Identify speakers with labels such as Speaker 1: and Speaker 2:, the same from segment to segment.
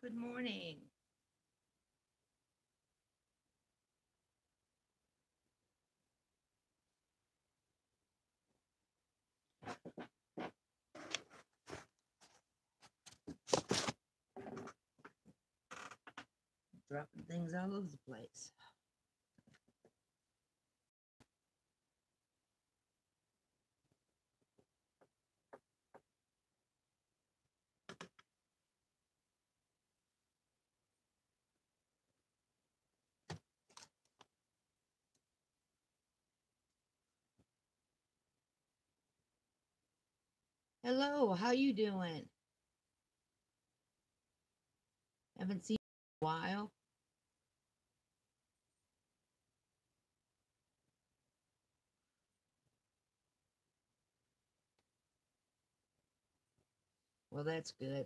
Speaker 1: Good morning. Dropping things all over the place. Hello, how you doing? Haven't seen you in a while. Well, that's good.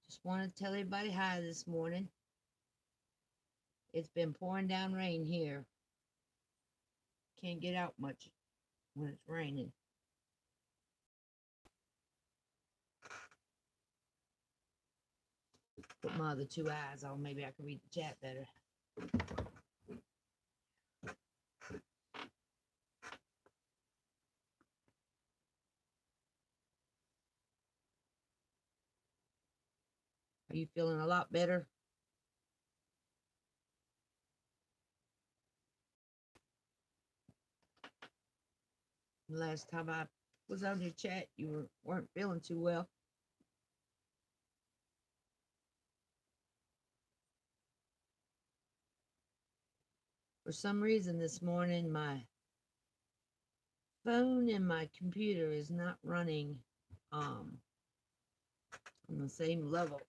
Speaker 1: Just want to tell everybody hi this morning. It's been pouring down rain here. Can't get out much when it's raining. Put my other two eyes on. Maybe I can read the chat better. Are you feeling a lot better? The last time I was on your chat, you weren't feeling too well. For some reason this morning, my phone and my computer is not running on the same level.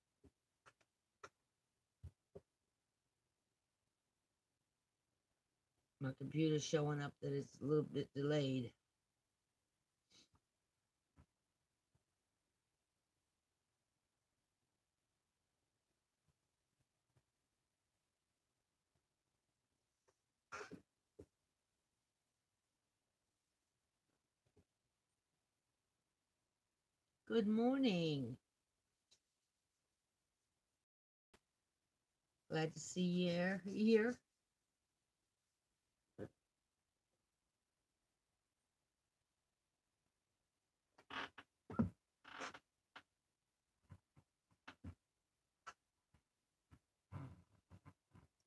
Speaker 1: My computer's showing up that it's a little bit delayed. Good morning. Glad to see you here.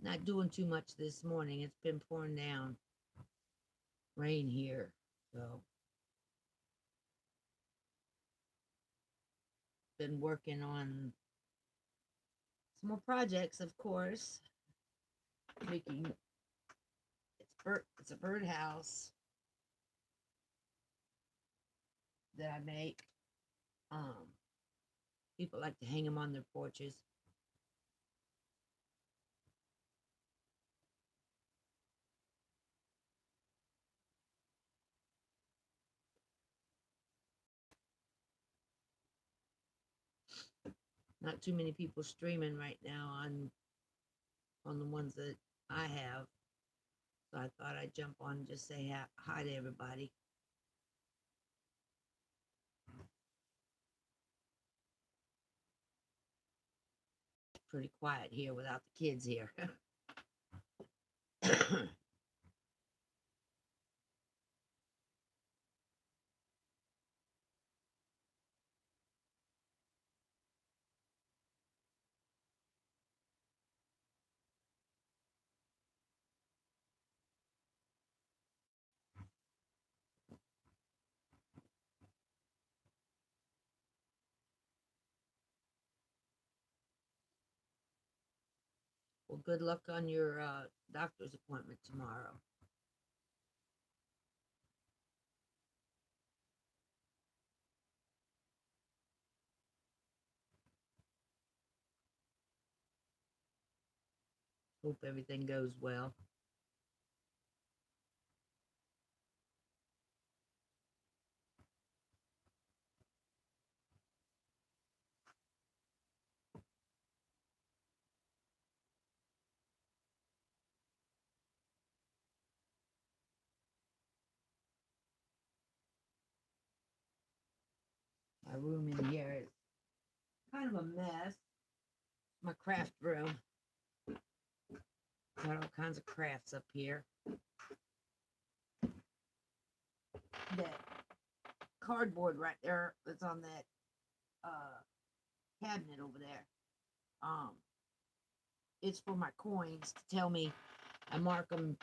Speaker 1: Not doing too much this morning. It's been pouring down rain here. So been working on some more projects, of course. Making it's a birdhouse that I make. People like to hang them on their porches. Not too many people streaming right now on the ones that I have. So I thought I'd jump on and just say hi to everybody. Pretty quiet here without the kids here. Well, good luck on your doctor's appointment tomorrow. Hope everything goes well. My room in here is kind of a mess. My craft room. Got all kinds of crafts up here. That cardboard right there that's on that cabinet over there. It's for my coins to tell me. I mark them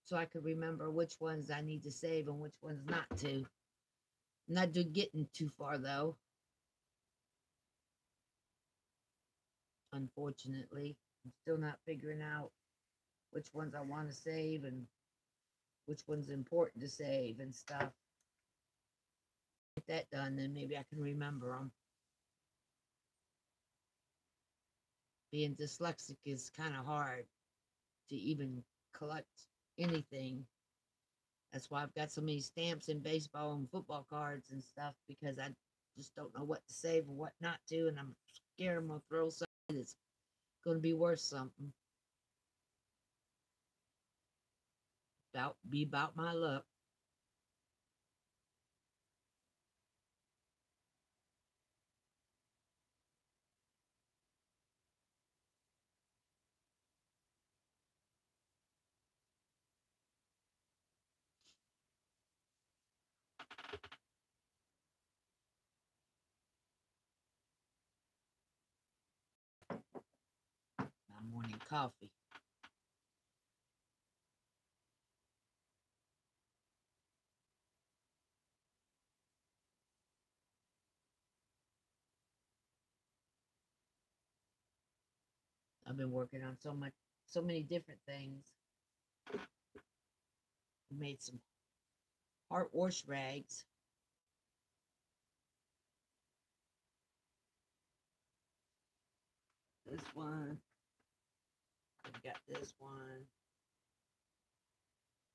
Speaker 1: so I could remember which ones I need to save and which ones not to. Not getting too far though. Unfortunately, I'm still not figuring out which ones I want to save and which one's important to save and stuff. Get that done, then maybe I can remember them. Being dyslexic is kind of hard to even collect anything. That's why I've got so many stamps and baseball and football cards and stuff, because I just don't know what to save and what not to, and I'm scared I'm going to throw something that's going to be worth something. Be about my luck. My morning coffee. I've been working on so many different things. I made some heart wash rags. This one. I've got this one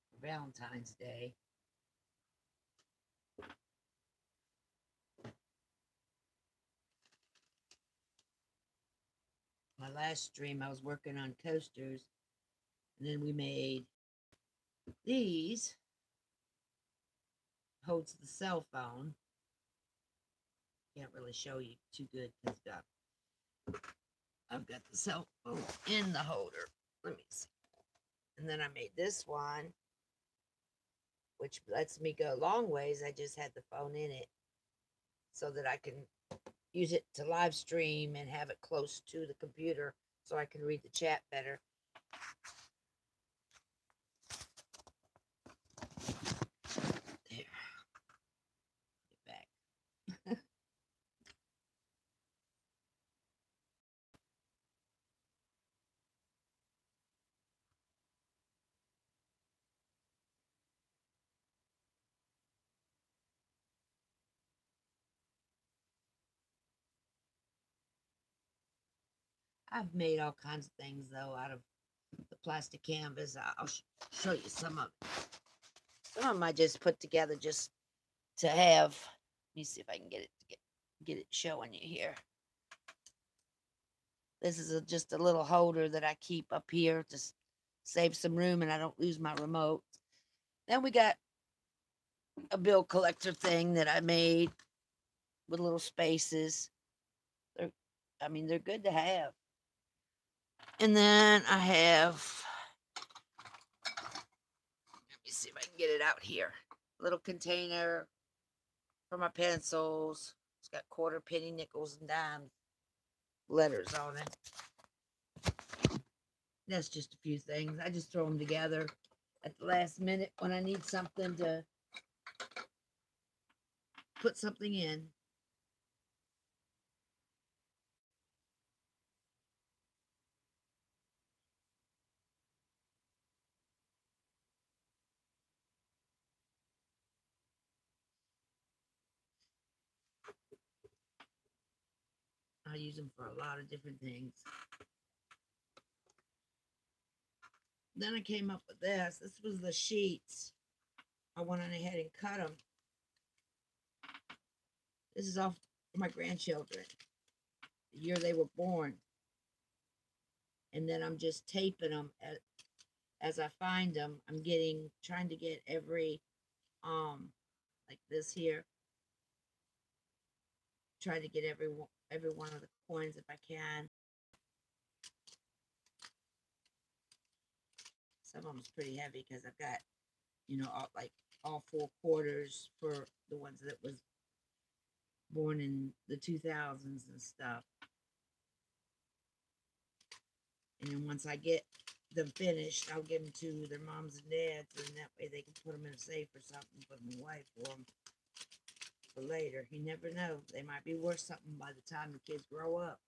Speaker 1: for Valentine's Day. My last stream, I was working on coasters, and then we made these. Holds the cell phone. Can't really show you too good because I've got the cell phone in the holder. Let me see. And then I made this one, which lets me go long ways. I just had the phone in it so that I can use it to live stream and have it close to the computer so I can read the chat better. There. Get back. I've made all kinds of things though out of the plastic canvas. I'll show you some of it. Some of them I just put together just to have. Let me see if I can get it showing you here. This is just a little holder that I keep up here to save some room and I don't lose my remote. Then we got a bill collector thing that I made with little spaces. They're good to have. And then I have, let me see if I can get it out here. Little container for my pencils. It's got quarter, penny, nickels, and dimes letters on it. That's just a few things. I just throw them together at the last minute when I need something to put something in. I use them for a lot of different things. Then I came up with this. This was the sheets. I went on ahead and cut them. This is all for my grandchildren, the year they were born. And then I'm just taping them as I find them. I'm trying to get every, like this here. try to get every one of the coins if I can. Some of them's pretty heavy because I've got, all 4 quarters for the ones that was born in the 2000s and stuff. And then once I get them finished, I'll give them to their moms and dads, and that way they can put them in a safe or something, put them away for them for later. You never know. They might be worth something by the time the kids grow up.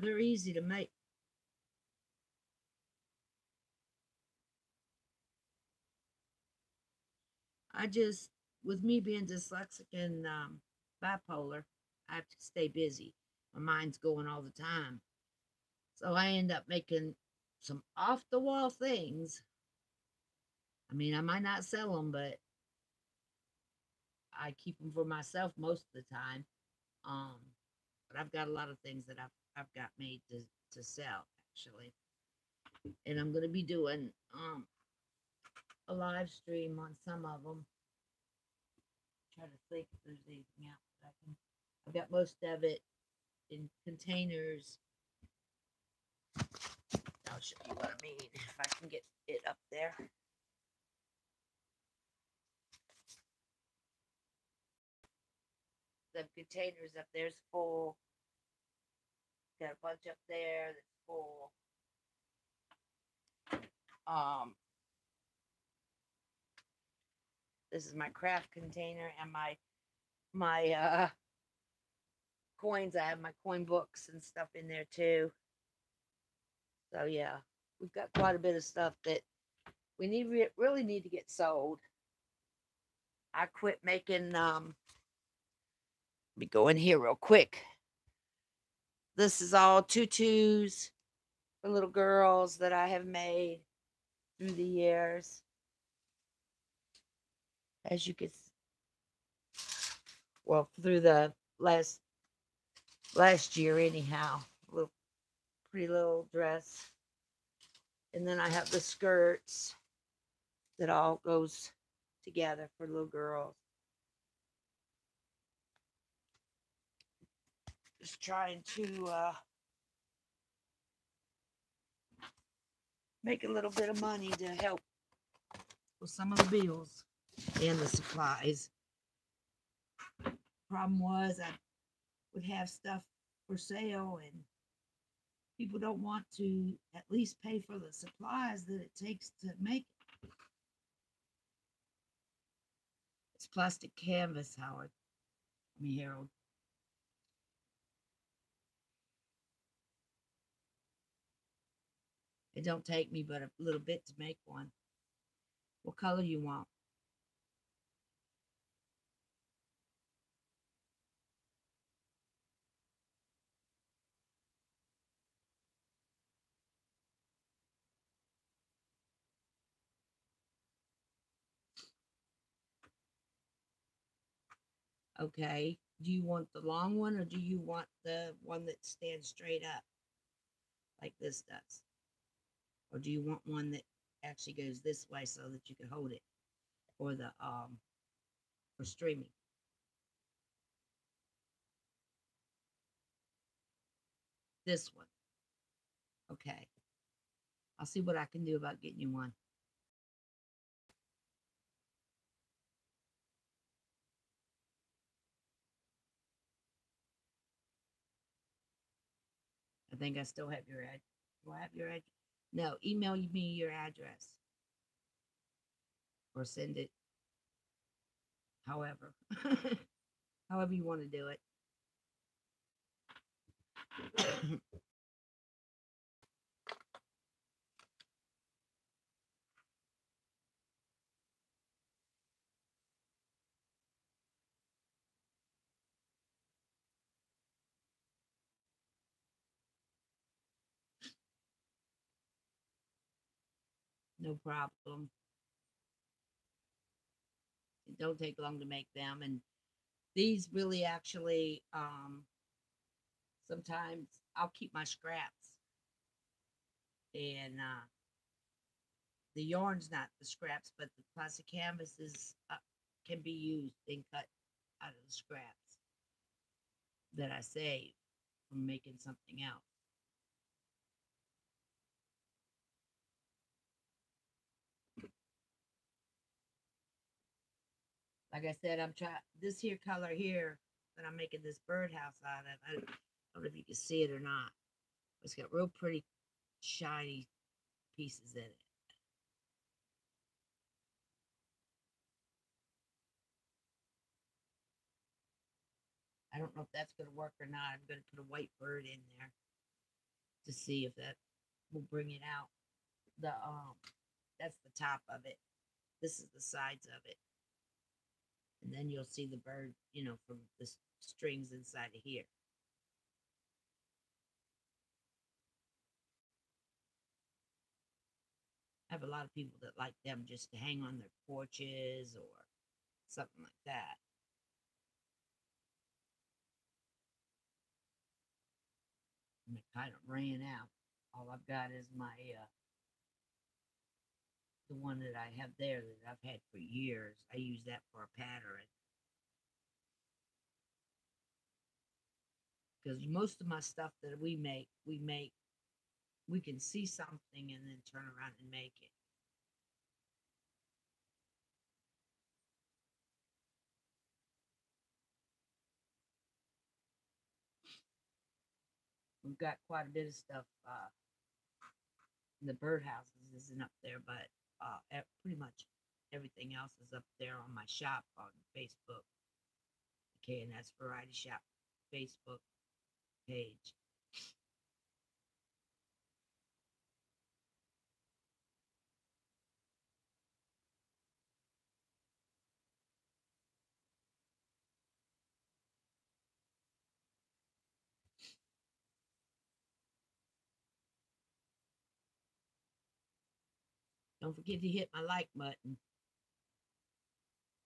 Speaker 1: They're easy to make. With me being dyslexic and bipolar, I have to stay busy. My mind's going all the time. So I end up making some off the wall things. I mean, I might not sell them, but I keep them for myself most of the time. Um, but I've got a lot of things that I've got made to sell actually, and I'm gonna be doing a live stream on some of them. Try to think if there's anything else that I can. I've got most of it in containers. I'll show you what I mean if I can get it up there. The containers up there's full. Got a bunch up there that's full. This is my craft container and my coins. I have my coin books and stuff in there too. So yeah, we've got quite a bit of stuff that we really need to get sold. I quit making. Let me go in here real quick. This is all tutus for little girls that I have made through the years. As you can, well, through the last year anyhow. Pretty little dress. And then I have the skirts that all goes together for little girls. Just trying to make a little bit of money to help with some of the bills and the supplies. Problem was I would have stuff for sale and people don't want to at least pay for the supplies that it takes to make it. It's plastic canvas, Howard. Harold. It don't take me but a little bit to make one. What color you want? Okay. Do you want the long one or do you want the one that stands straight up like this does? Or do you want one that actually goes this way so that you can hold it for the for streaming? This one. Okay. I'll see what I can do about getting you one. I think I still have your ad. Do I have your address? No, email me your address. Or send it however. However you want to do it. No problem. It don't take long to make them. And these really actually, sometimes I'll keep my scraps And the yarn's not the scraps, but the plastic canvas is can be used and cut out of the scraps that I save from making something else. Like I said, I'm trying this here color here that I'm making this birdhouse out of. I don't know if you can see it or not. It's got real pretty shiny pieces in it. I don't know if that's going to work or not. I'm going to put a white bird in there to see if that will bring it out. The that's the top of it. This is the sides of it, and then you'll see the bird, from the strings inside of here. I have a lot of people that like them just to hang on their porches or something like that. And it kind of ran out. All I've got is my the one that I have there that I've had for years. I use that for a pattern because most of my stuff that we can see something and then turn around and make it. We've got quite a bit of stuff. The birdhouses isn't up there, but pretty much everything else is up there on my shop on Facebook. Okay, and that's Variety Shop Facebook page. Don't forget to hit my like button.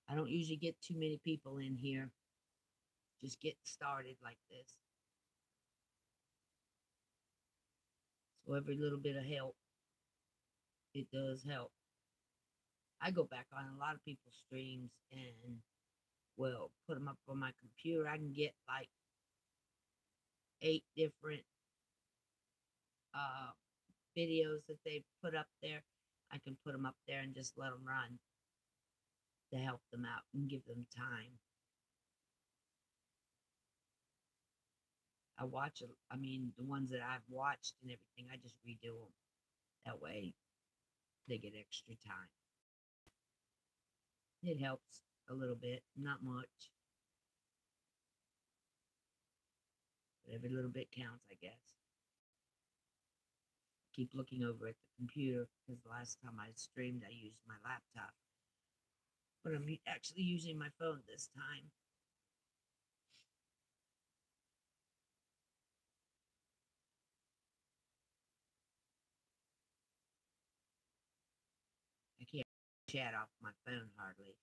Speaker 1: I don't usually get too many people in here. Just get started like this. So every little bit of help, it does help. I go back on a lot of people's streams and put them up on my computer. I can get like 8 different uh, videos that they put up there. I can put them up there and just let them run to help them out and give them time. I mean, the ones that I've watched and everything, I just redo them. That way they get extra time. It helps a little bit, not much, but every little bit counts, I guess. Keep looking over at the computer because the last time I streamed, I used my laptop, but I'm actually using my phone this time. I can't chat off my phone hardly.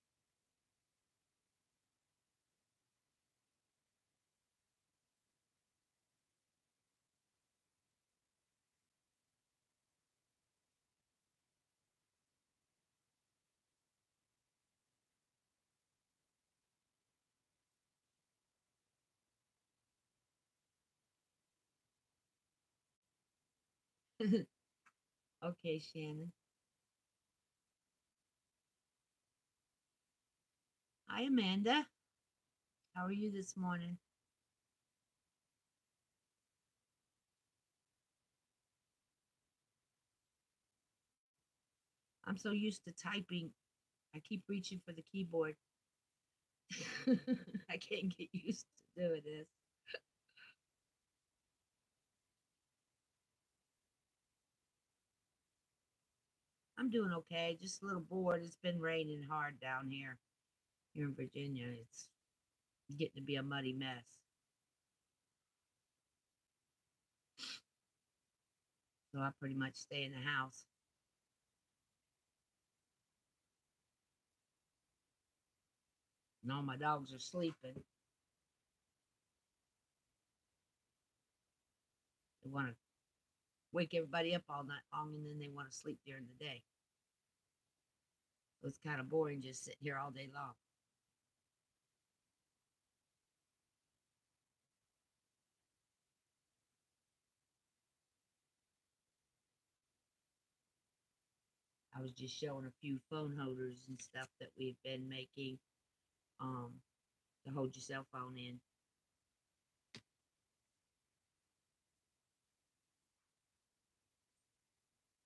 Speaker 1: Okay, Shannon. Hi, Amanda. How are you this morning? I'm so used to typing, I keep reaching for the keyboard. I can't get used to doing this. I'm doing okay, just a little bored. It's been raining hard down here in Virginia. It's getting to be a muddy mess. So I pretty much stay in the house. And all my dogs are sleeping. They want to wake everybody up all night long, and then they want to sleep during the day. So it's kind of boring just sitting here all day long. I was just showing a few phone holders and stuff that we've been making um, to hold your cell phone in.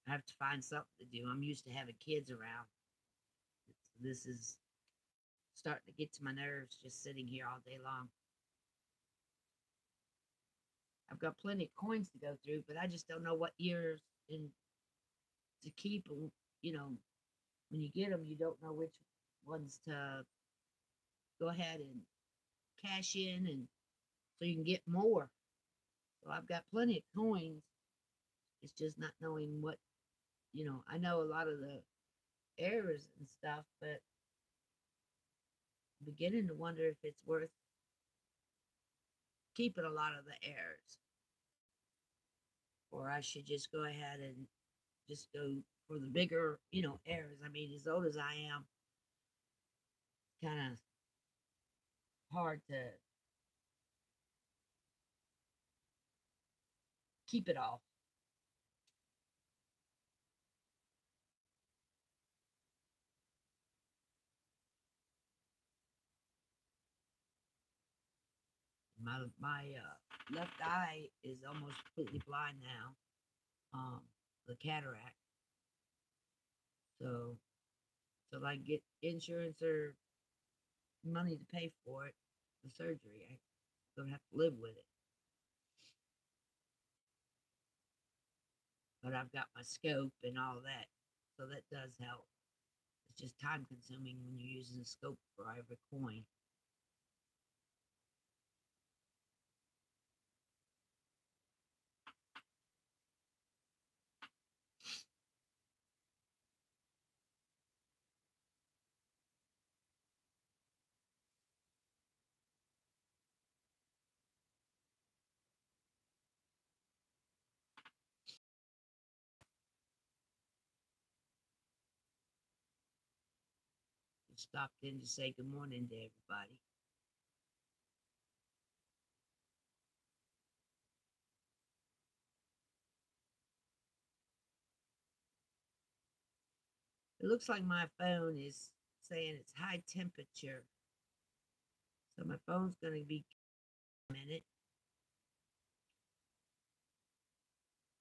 Speaker 1: I have to find something to do. I'm used to having kids around. This is starting to get to my nerves just sitting here all day long. I've got plenty of coins to go through, but I just don't know what years and to keep them. You know, when you get them, you don't know which ones to go ahead and cash in, and so you can get more. So I've got plenty of coins. It's just not knowing what, I know a lot of the errors and stuff, but I'm beginning to wonder if it's worth keeping a lot of the errors, or I should just go ahead and just go for the bigger, errors. I mean, as old as I am, kind of hard to keep it all. My left eye is almost completely blind now. The cataract. So till I get insurance or money to pay for it, the surgery, I'm gonna have to live with it. But I've got my scope and all that, so that does help. It's just time consuming when you're using a scope for every coin. Just stopped in to say good morning to everybody. It looks like my phone is saying it's high temperature, so my phone's gonna be a minute.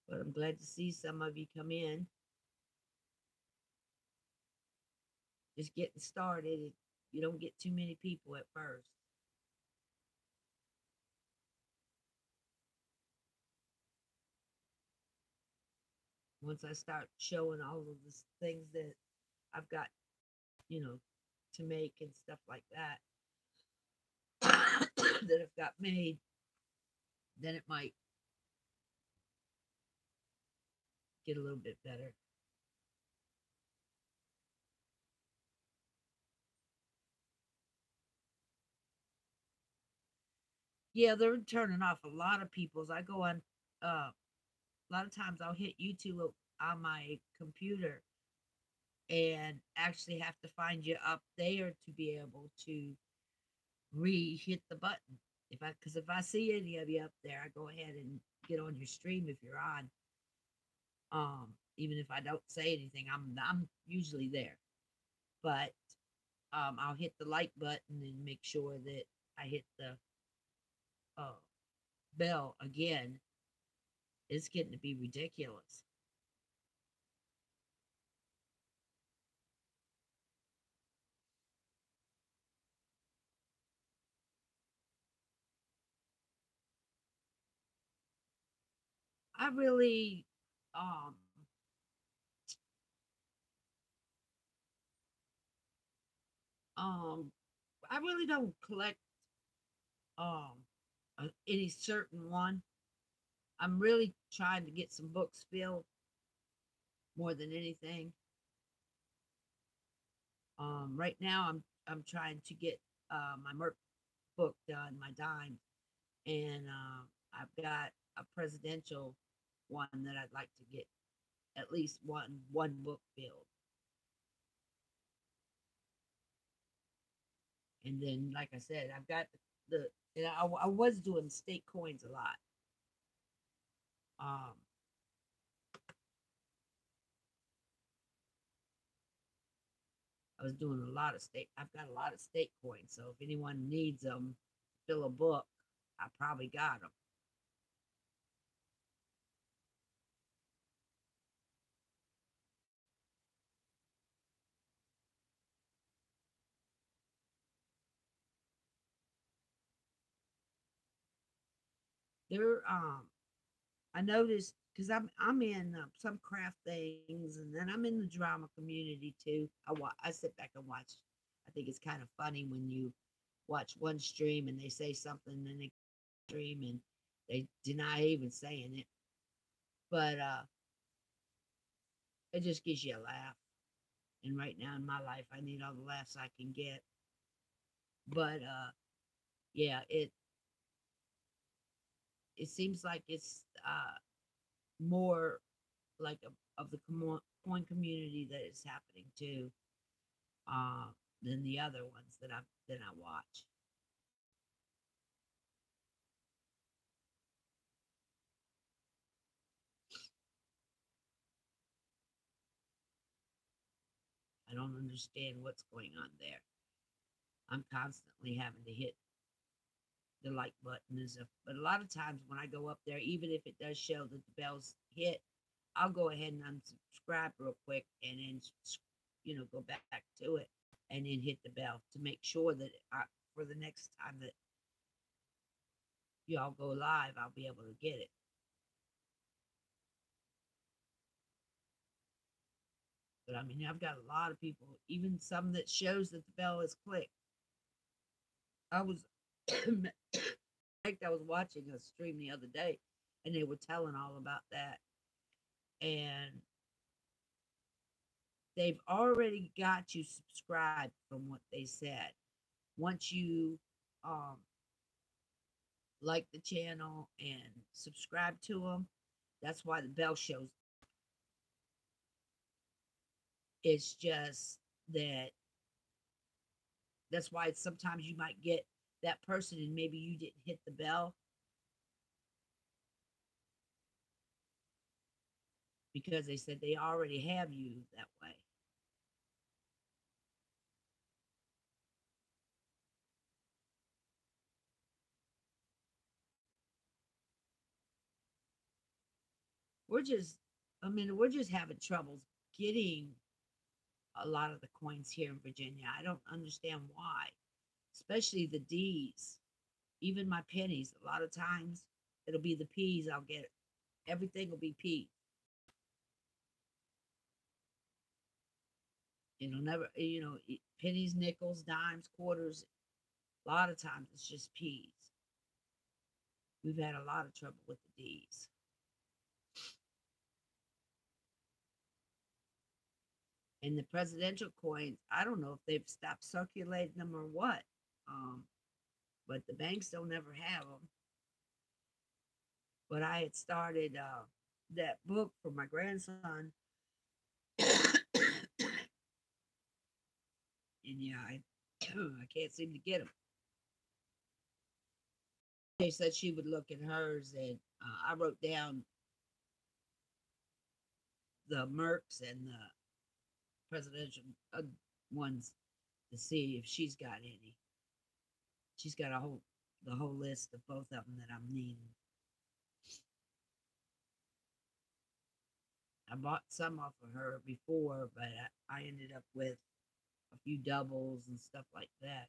Speaker 1: But I'm glad to see some of you come in. Just getting started. You don't get too many people at first. Once I start showing all of the things that I've got, you know, to make and stuff like that that I've got made, then it might get a little bit better. Yeah, they're turning off a lot of people's. I go on a lot of times I'll hit YouTube on my computer and actually have to find you up there to be able to re-hit the button. If I see any of you up there, I go ahead and get on your stream if you're on. Even if I don't say anything, I'm usually there. But I'll hit the like button and make sure that I hit the uh, bell again. It's getting to be ridiculous. I really um um I really don't collect any certain one. I'm really trying to get some books filled more than anything. Right now I'm trying to get my Merc book done, my dime, and I've got a presidential. one that I'd like to get at least one book filled. And then, like I said, I've got the and I was doing state coins a lot. Um, I was doing a lot of state. I've got a lot of state coins, so if anyone needs them, fill a book, I probably got them. They're I noticed because I'm in some craft things, and then I'm in the drama community too. I sit back and watch. I think it's kind of funny when you watch one stream and they say something, and then they stream and they deny even saying it. But it just gives you a laugh. And right now in my life, I need all the laughs I can get. But yeah, it seems like it's more like of the coin community that is happening too, uh, than the other ones that I watch. I don't understand what's going on there. I'm constantly having to hit the like button and stuff. But a lot of times when I go up there, even if it does show that the bells hit, I'll go ahead and unsubscribe real quick and then go back to it and then hit the bell to make sure that for the next time that y'all go live, I'll be able to get it. But I mean, I've got a lot of people, even some that shows that the bell is clicked. I was, in fact, I was watching a stream the other day, and they were telling all about that, and they've already got you subscribed from what they said. Once you um, like the channel and subscribe to them, that's why the bell shows. It's just that that's why sometimes you might get that person and maybe you didn't hit the bell because they said they already have you that way. We're just, I mean, we're just having troubles getting a lot of the coins here in Virginia. I don't understand why, especially the D's, even my pennies. A lot of times it'll be the P's I'll get. Everything will be P. Never, pennies, nickels, dimes, quarters. A lot of times it's just P's. We've had a lot of trouble with the D's. And the presidential coins, I don't know if they've stopped circulating them or what. Um, but the banks don't ever have them. But I had started that book for my grandson, and yeah, I can't seem to get them. They said she would look at hers, and I wrote down the Mercs and the presidential ones to see if she's got any. She's got the whole list of both of them that I'm needing. I bought some off of her before, but I ended up with a few doubles and stuff like that.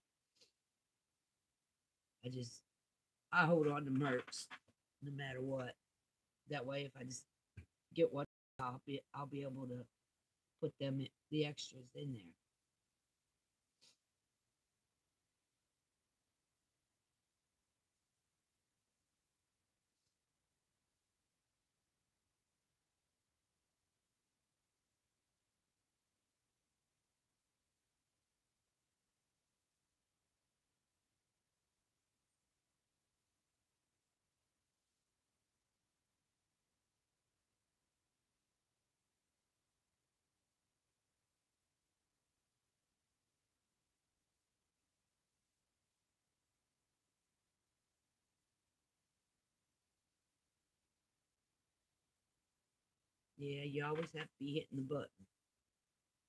Speaker 1: I hold on to Mercs no matter what. That way, if I just get one, I'll be able to put the extras in there. Yeah, you always have to be hitting the button,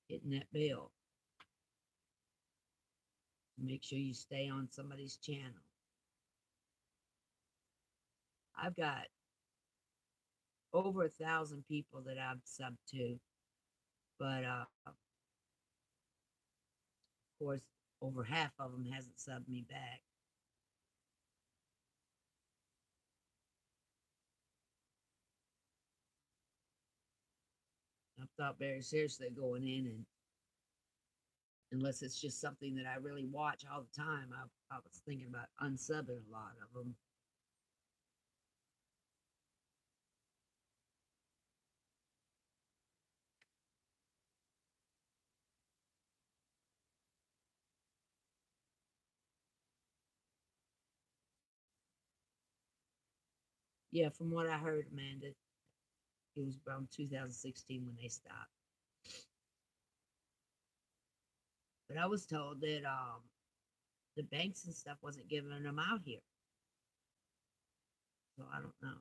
Speaker 1: hitting that bell to make sure you stay on somebody's channel. I've got over 1,000 people that I've subbed to, but of course, over half of them hasn't subbed me back. I've thought very seriously going in, and unless it's just something that I really watch all the time, I was thinking about unsubbing a lot of them. Yeah, from what I heard, Amanda, it was around 2016 when they stopped. But I was told that the banks and stuff wasn't giving them out here, so I don't know.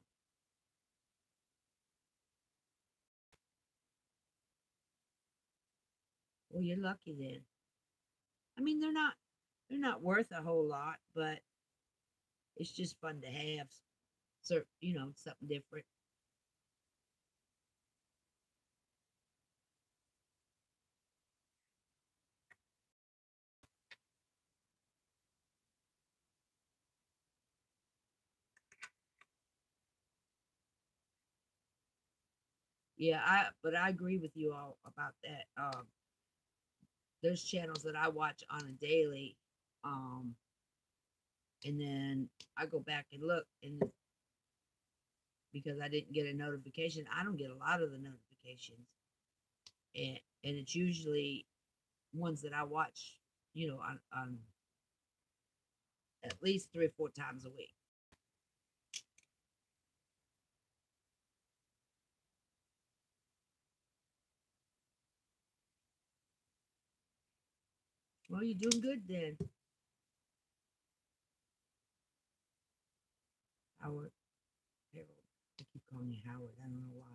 Speaker 1: Well, you're lucky then. I mean, they're not worth a whole lot, but it's just fun to have, so something different. Yeah, I agree with you all about that. There's channels that I watch on a daily, um, and then I go back and look, and because I didn't get a notification, I don't get a lot of the notifications, and it's usually ones that I watch, on at least 3 or 4 times a week. Well, you're doing good then, Howard. Harold. I keep calling you Howard. I don't know why.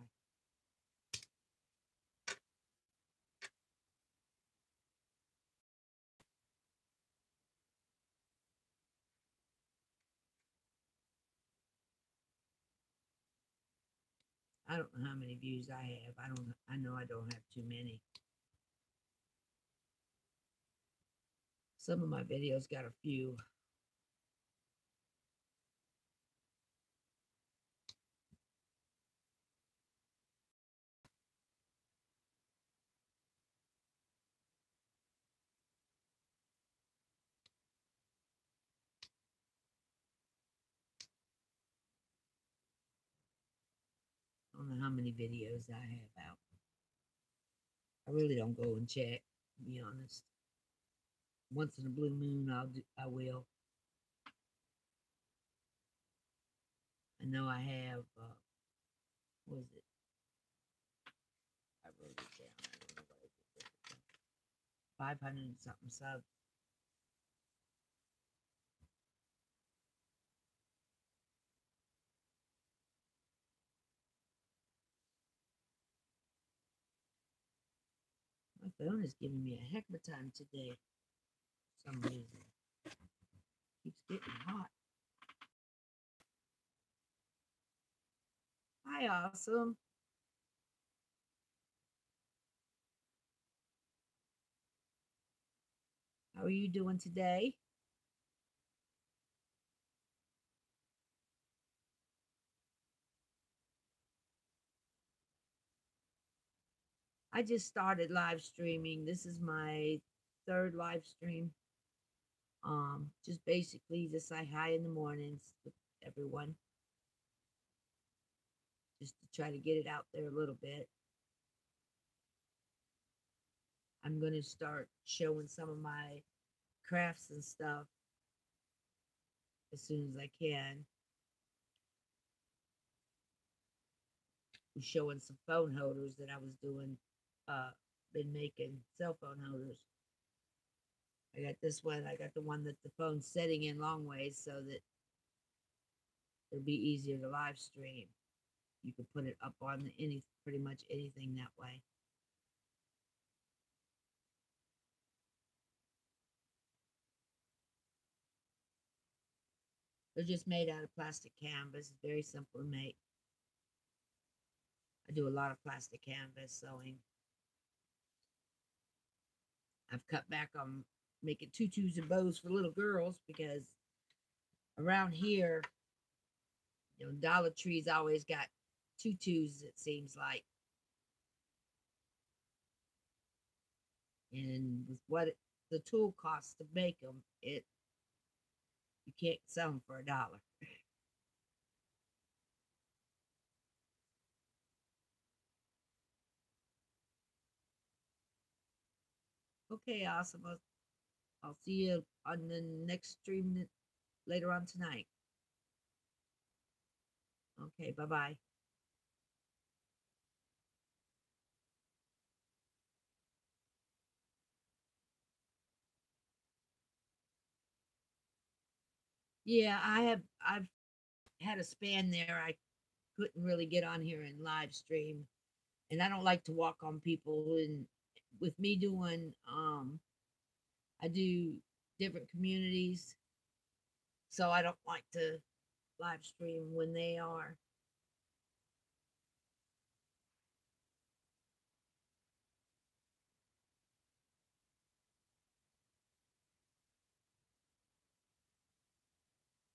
Speaker 1: I don't know how many views I have. I don't. I know I don't have too many. Some of my videos got a few. I don't know how many videos I have out. I really don't go and check, to be honest. Once in a blue moon, I will. I know I have. What is it? I wrote it down. I don't know what I did. 500 and something subs. My phone is giving me a heck of a time today. For some reason, it keeps getting hot. Hi, awesome. How are you doing today? I just started live streaming. This is my third live stream. Just basically to say hi in the mornings with everyone, just to try to get it out there a little bit. I'm going to start showing some of my crafts and stuff as soon as I can. I'm showing some phone holders that I was doing, been making cell phone holders. I got this one. I got the one that the phone's setting in long ways so that it'll be easier to live stream. You could put it up on any pretty much anything that way. They're just made out of plastic canvas. It's very simple to make. I do a lot of plastic canvas sewing. I've cut back on making tutus and bows for little girls because around here, Dollar Tree's always got tutus, it seems like. And with the tool costs to make them, you can't sell them for $1. Okay, awesome. I'll see you on the next stream later on tonight. Okay, bye bye. Yeah, I've had a span there. I couldn't really get on here and live stream, and I don't like to walk on people. And with me doing, I do different communities, so I don't like to live stream when they are.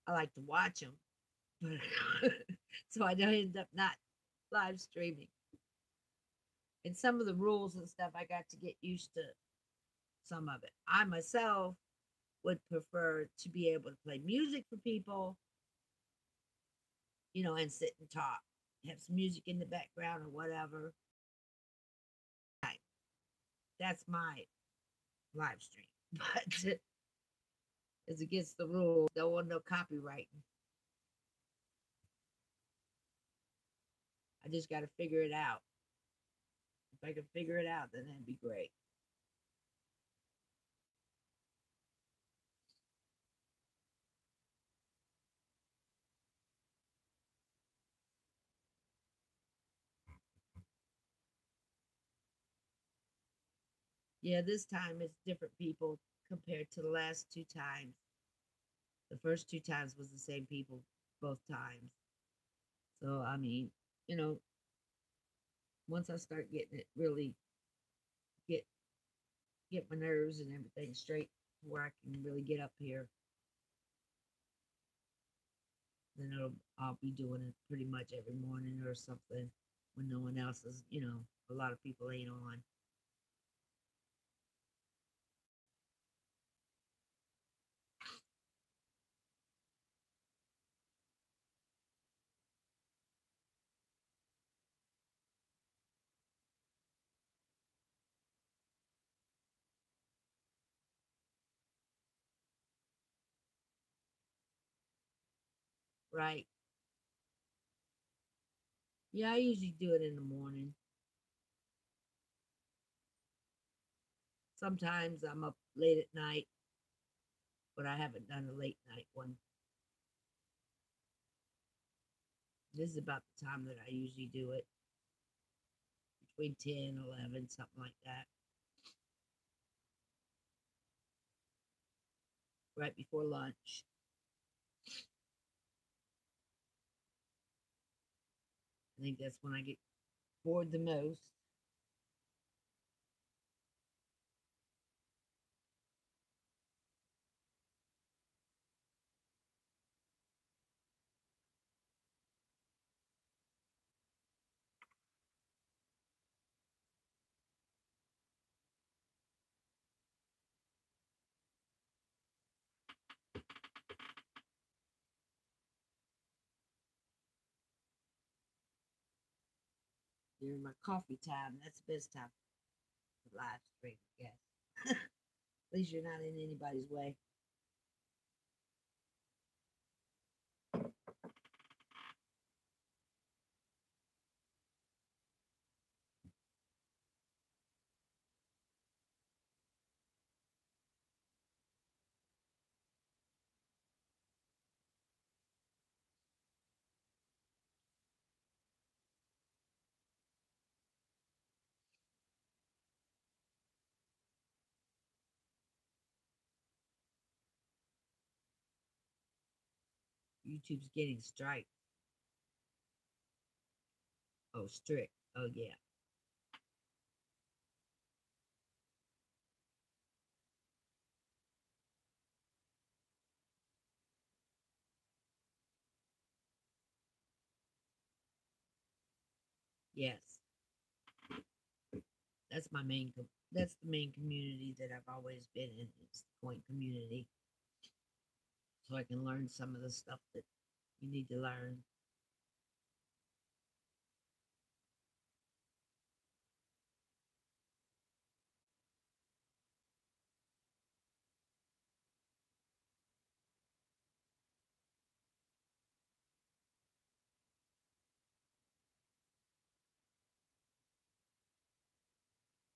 Speaker 1: I like to watch them, but so I don't end up not live streaming. And some of the rules and stuff, I got to get used to some of it. I myself would prefer to be able to play music for people, and sit and talk, have some music in the background or whatever. Right. That's my live stream. But it's against the rules. Don't want no copywriting. I just got to figure it out. If I can figure it out, then that'd be great. Yeah, this time it's different people compared to the last two times. The first two times was the same people both times. So I mean, you know, once I start getting it really get get my nerves and everything straight where I can really get up here, then I'll be doing it pretty much every morning or something when no one else is, a lot of people ain't on. Right. Yeah, I usually do it in the morning. Sometimes I'm up late at night, but I haven't done a late night one. This is about the time that I usually do it, between 10, 11, something like that, right before lunch. I think that's when I get bored the most. During my coffee time, that's the best time for live stream, I guess. At least you're not in anybody's way. YouTube's getting strike. Oh, strict. Oh, yeah. Yes. That's my main. That's the main community that I've always been in. It's the point community, so I can learn some of the stuff that you need to learn.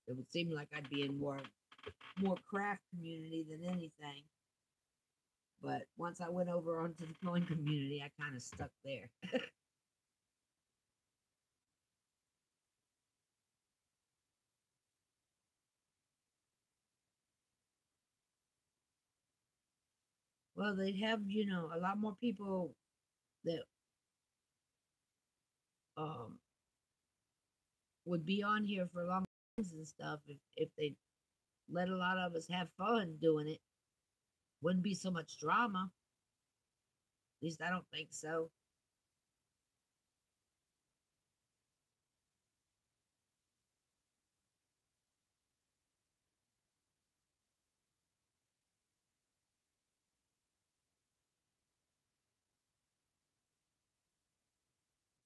Speaker 1: It would seem like I'd be in more craft community than anything. But once I went over onto the coin community, I kind of stuck there. Well, they'd have, a lot more people that um, would be on here for long times and stuff if they let a lot of us have fun doing it. Wouldn't be so much drama. At least I don't think so.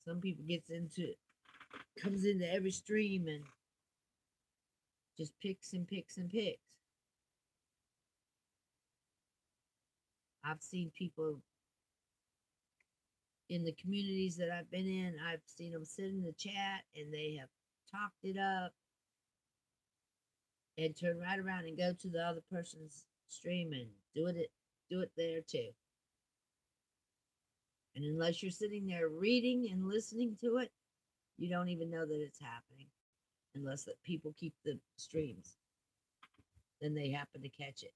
Speaker 1: Some people gets into comes into every stream and just picks and picks and picks. I've seen people in the communities that I've been in, I've seen them sit in the chat and they have talked it up and turn right around and go to the other person's stream and do it there too. And unless you're sitting there reading and listening to it, you don't even know that it's happening unless that people keep the streams. Then they happen to catch it.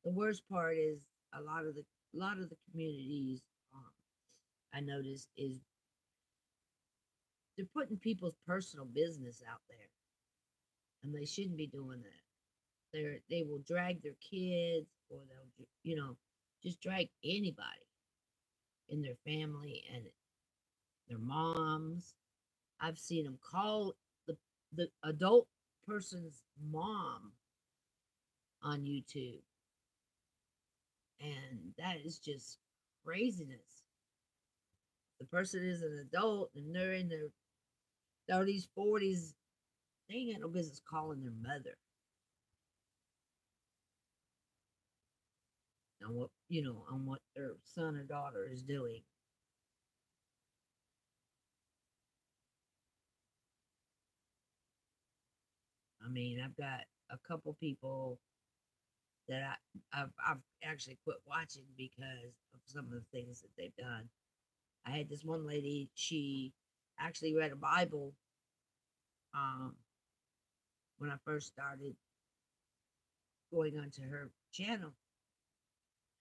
Speaker 1: The worst part is a lot of the communities I noticed is they're putting people's personal business out there, and they shouldn't be doing that. They will drag their kids, or they'll just drag anybody in their family and their moms. I've seen them call the adult person's mom on YouTube, and that is just craziness. The person is an adult and they're in their 30s, 40s. They ain't got no business calling their mother on what their son or daughter is doing. I mean, I've got a couple people that I've actually quit watching because of some of the things that they've done. I had this one lady, she actually read a Bible um, when I first started going onto her channel.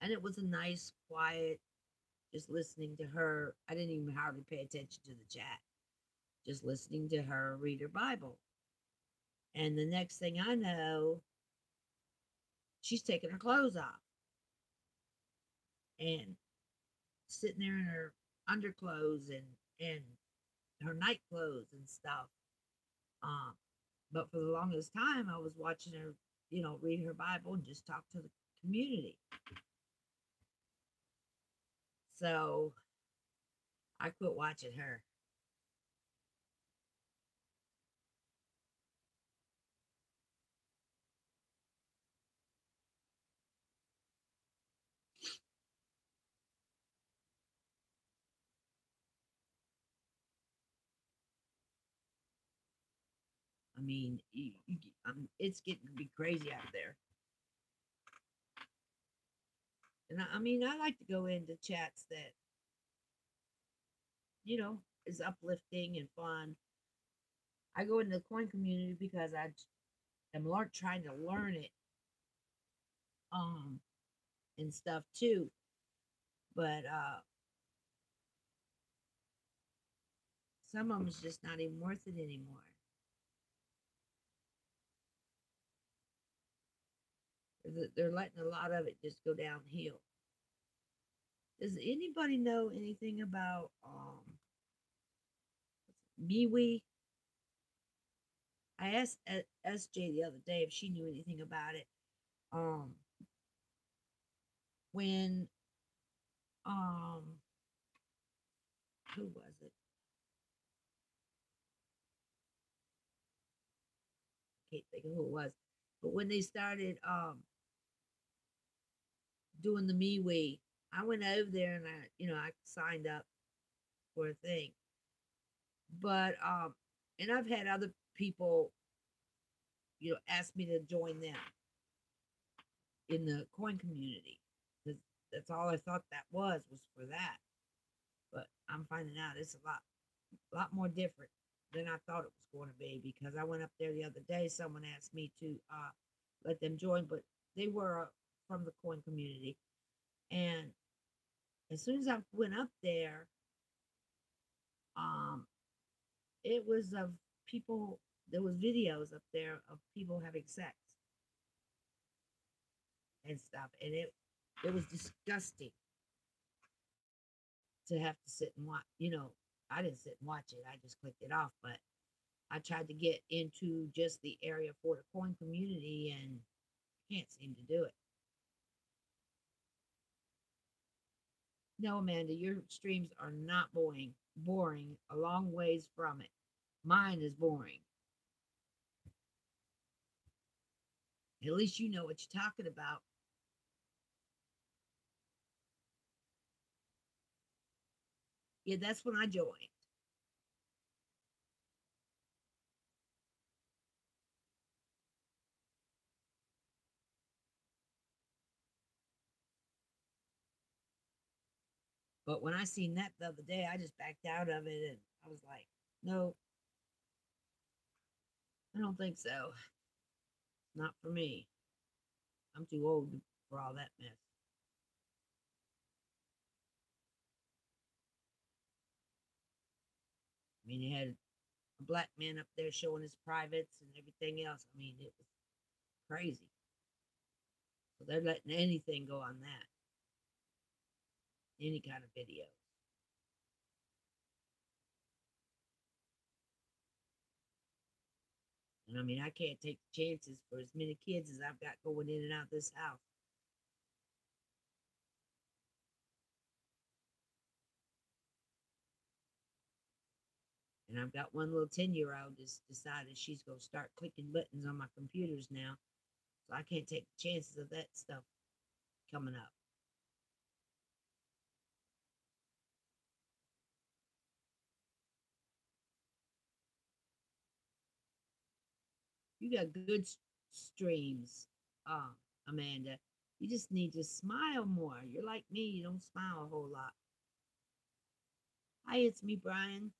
Speaker 1: And it was a nice, quiet, just listening to her. I didn't even hardly pay attention to the chat, just listening to her read her Bible. And the next thing I know, she's taking her clothes off and sitting there in her underclothes and her night clothes and stuff. Um, but for the longest time, I was watching her, read her Bible and just talk to the community. So I quit watching her. I mean, it's getting to be crazy out there. And I mean, I like to go into chats that, you know, is uplifting and fun. I go into the coin community because am trying to learn it um and stuff too. But some of them is just not even worth it anymore. They're letting a lot of it just go downhill. Does anybody know anything about MeWe? I asked SJ the other day if she knew anything about it. Um, when um, who was it? Can't think of who it was. But when they started doing the MeWe, I went over there and I signed up for a thing. But and I've had other people, ask me to join them in the coin community because that's all I thought that was for that. But I'm finding out it's a lot more different than I thought it was going to be because I went up there the other day. Someone asked me to let them join, but they were from the coin community. And as soon as I went up there, um, it was of people. There was videos up there of people having sex and stuff, and it was disgusting to have to sit and watch. I didn't sit and watch it. I just clicked it off, but I tried to get into just the area for the coin community and can't seem to do it. No, Amanda, your streams are not boring. Boring, a long ways from it. Mine is boring. At least you know what you're talking about. Yeah, that's when I joined. But when I seen that the other day, I just backed out of it and I was like, no, I don't think so. Not for me. I'm too old for all that mess. I mean, they had a black man up there showing his privates and everything else. I mean, it was crazy. So they're letting anything go on that, any kind of video. And I mean, I can't take chances for as many kids as I've got going in and out this house. And I've got one little 10-year-old just decided she's going to start clicking buttons on my computers now. So I can't take the chances of that stuff coming up. You got good streams, Amanda. You just need to smile more. You're like me, you don't smile a whole lot. Hi, it's me, Brian.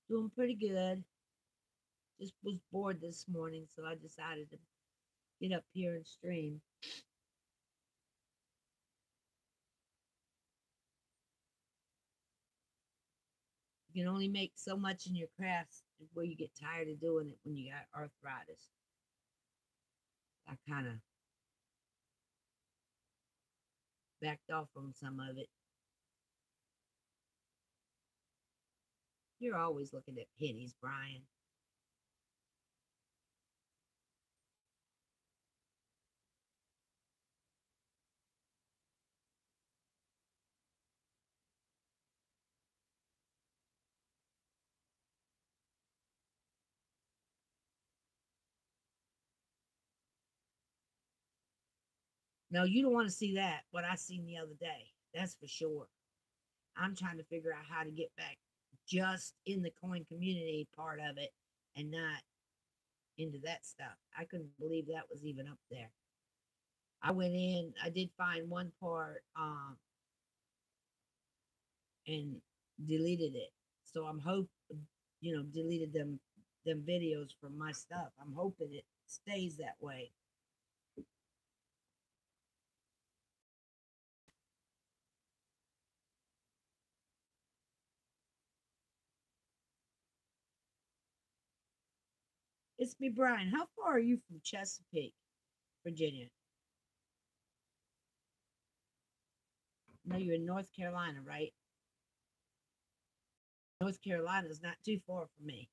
Speaker 1: Doing pretty good. Just was bored this morning, so I decided to get up here and stream. You can only make so much in your crafts where you get tired of doing it when you got arthritis. I kind of backed off on some of it. You're always looking at pennies, Brian. No, you don't want to see that, what I seen the other day. That's for sure. I'm trying to figure out how to get back. just in the coin community part of it and not into that stuff. I couldn't believe that was even up there. I went in, I did find one part and deleted it. So I'm hope deleted them videos from my stuff. I'm hoping it stays that way. It's me, Brian. How far are you from Chesapeake, Virginia? No, you're in North Carolina, right? North Carolina is not too far from me.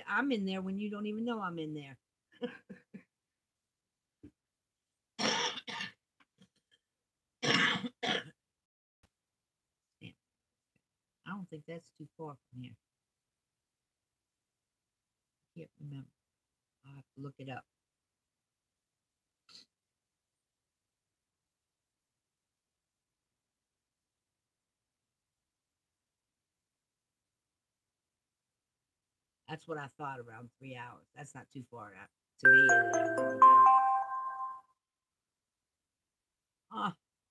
Speaker 1: I'm in there when you don't even know I'm in there. I don't think that's too far from here. I can't remember. I'll have to look it up. That's what I thought, around 3 hours. That's not too far out to me. Oh,